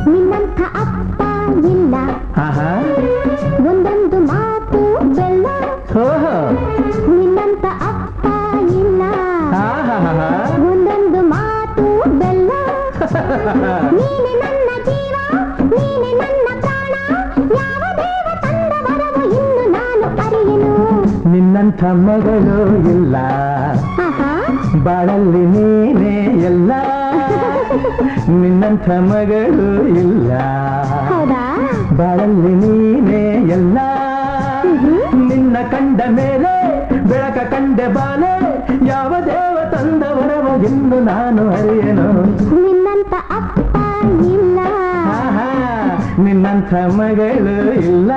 ನಿನ್ನಂಥ ಅಪ್ಪ ಇಲ್ಲ ಒಂದೊಂದು ಮಾತು ಬೆಲ್ಲ ನಿನ್ನಂಥ ಅಪ್ಪ ಇಲ್ಲ ಒಂದೊಂದು ಮಾತು ಬೆಲ್ಲ ನೀನೆ ನನ್ನ ಜೀವ ನೀನೆ ನನ್ನ ಪ್ರಾಣ ಯಾವ ದೇವ ತಂದ ವರವು ಇನ್ನು ನಾನು ಅರಿಯೆನು ನಿನ್ನಂಥ ಮಗಳು ಇಲ್ಲ ಬಾಳಲ್ಲಿ ನೀನೇ ಎಲ್ಲ ನಿನ್ನಂಥ ಮಗಳು ಇಲ್ಲ ಬಾಳಲ್ಲಿ ನೀನೇ ಎಲ್ಲ ನಿನ್ನ ಕಂಡ ಮೇಲೆ ಬೆಳಕ ಕಂಡೆ ಬಾಲೆ ಯಾವ ದೇವ ತಂದ ವರವ ಇನ್ನು ನಾನು ಅರಿಯೆನು ನಿನ್ನಂಥ ಅಪ್ಪ ಇಲ್ಲ ನಿನ್ನಂಥ ಮಗಳು ಇಲ್ಲ